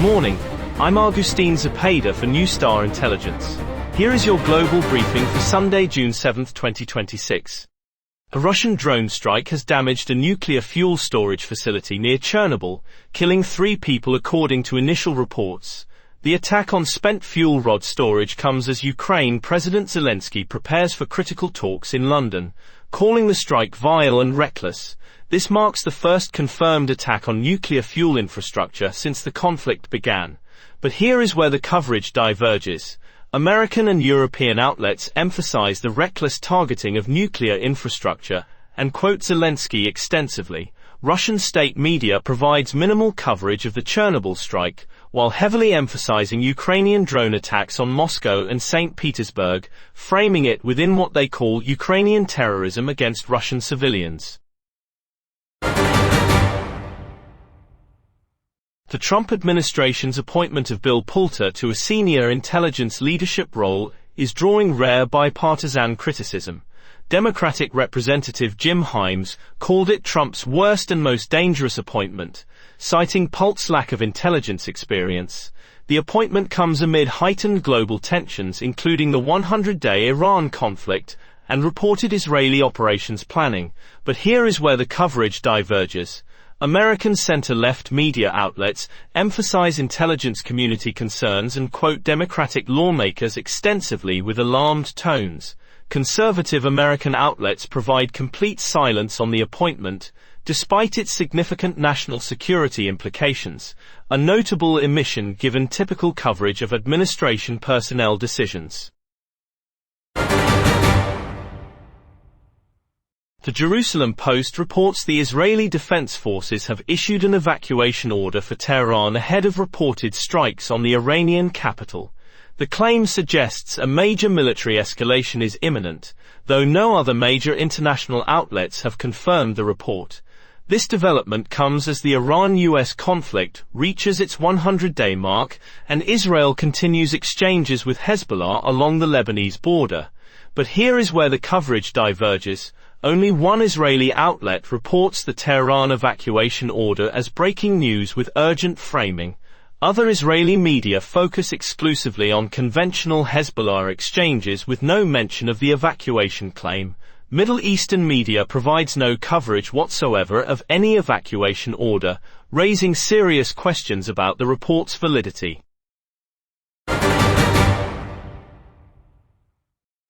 morning, I'm Agustín Zepeda for NewZtar Intelligence. Here is your global briefing for Sunday, June 7, 2026. A Russian drone strike has damaged a nuclear fuel storage facility near Chernobyl, killing 3 people according to initial reports. The attack on spent fuel rod storage comes as Ukraine President Zelensky prepares for critical talks in London, calling the strike vile and reckless. This marks the first confirmed attack on nuclear fuel infrastructure since the conflict began. But here is where the coverage diverges. American and European outlets emphasize the reckless targeting of nuclear infrastructure and quote Zelensky extensively. Russian state media provides minimal coverage of the Chernobyl strike, while heavily emphasizing Ukrainian drone attacks on Moscow and St. Petersburg, framing it within what they call Ukrainian terrorism against Russian civilians. The Trump administration's appointment of Bill Pulte to a senior intelligence leadership role is drawing rare bipartisan criticism. Democratic Representative Jim Himes called it Trump's worst and most dangerous appointment, citing Pulte's lack of intelligence experience. The appointment comes amid heightened global tensions, including the 100-day Iran conflict and reported Israeli operations planning. But here is where the coverage diverges. American center-left media outlets emphasize intelligence community concerns and quote Democratic lawmakers extensively with alarmed tones. Conservative American outlets provide complete silence on the appointment, despite its significant national security implications, a notable omission given typical coverage of administration personnel decisions. The Jerusalem Post reports the Israeli Defense Forces have issued an evacuation order for Tehran ahead of reported strikes on the Iranian capital. The claim suggests a major military escalation is imminent, though no other major international outlets have confirmed the report. This development comes as the Iran-US conflict reaches its 100-day mark and Israel continues exchanges with Hezbollah along the Lebanese border. But here is where the coverage diverges. Only one Israeli outlet reports the Tehran evacuation order as breaking news with urgent framing. Other Israeli media focus exclusively on conventional Hezbollah exchanges with no mention of the evacuation claim. Middle Eastern media provides no coverage whatsoever of any evacuation order, raising serious questions about the report's validity.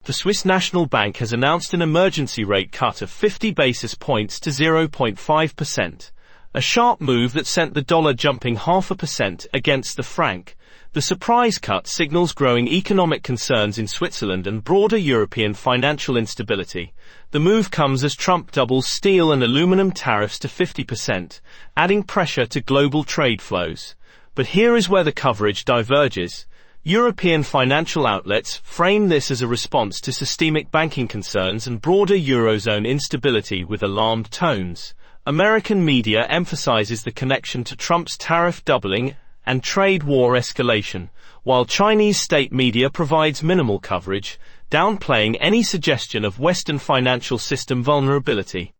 The Swiss National Bank has announced an emergency rate cut of 50 basis points to 0.5%, a sharp move that sent the dollar jumping 0.5% against the franc. The surprise cut signals growing economic concerns in Switzerland and broader European financial instability. The move comes as Trump doubles steel and aluminum tariffs to 50%, adding pressure to global trade flows. But here is where the coverage diverges. European financial outlets frame this as a response to systemic banking concerns and broader Eurozone instability with alarmed tones. American media emphasizes the connection to Trump's tariff doubling and trade war escalation, while Chinese state media provides minimal coverage, downplaying any suggestion of Western financial system vulnerability.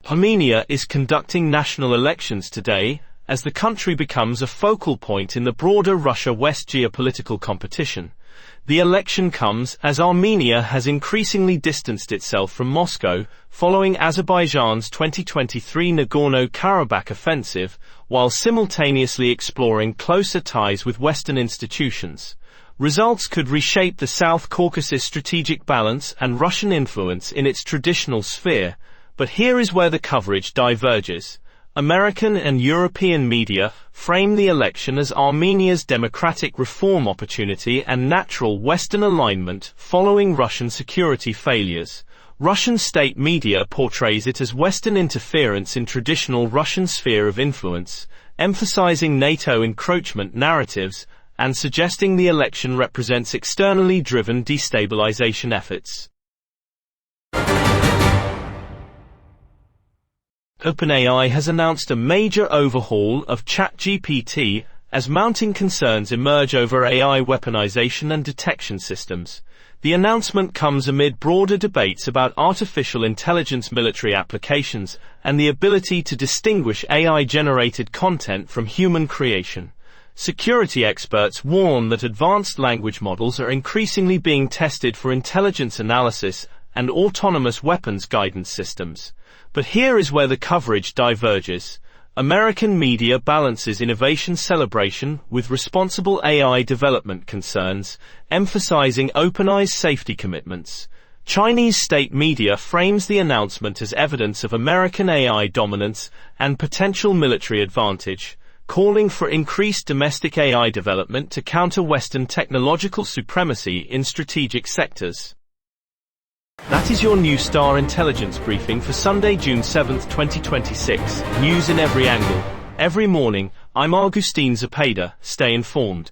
Armenia is conducting national elections today, as the country becomes a focal point in the broader Russia-West geopolitical competition. The election comes as Armenia has increasingly distanced itself from Moscow, following Azerbaijan's 2023 Nagorno-Karabakh offensive, while simultaneously exploring closer ties with Western institutions. Results could reshape the South Caucasus strategic balance and Russian influence in its traditional sphere, but here is where the coverage diverges. American and European media frame the election as Armenia's democratic reform opportunity and natural Western alignment following Russian security failures. Russian state media portrays it as Western interference in traditional Russian sphere of influence, emphasizing NATO encroachment narratives and suggesting the election represents externally driven destabilization efforts. OpenAI has announced a major overhaul of ChatGPT as mounting concerns emerge over AI weaponization and detection systems. The announcement comes amid broader debates about artificial intelligence military applications and the ability to distinguish AI-generated content from human creation. Security experts warn that advanced language models are increasingly being tested for intelligence analysis and autonomous weapons guidance systems. But here is where the coverage diverges. American media balances innovation celebration with responsible AI development concerns, emphasizing OpenAI's safety commitments. Chinese state media frames the announcement as evidence of American AI dominance and potential military advantage, calling for increased domestic AI development to counter Western technological supremacy in strategic sectors. That is your NewZtar Intelligence briefing for Sunday, June 7, 2026. News in every angle. Every morning, I'm Agustín Zepeda. Stay informed.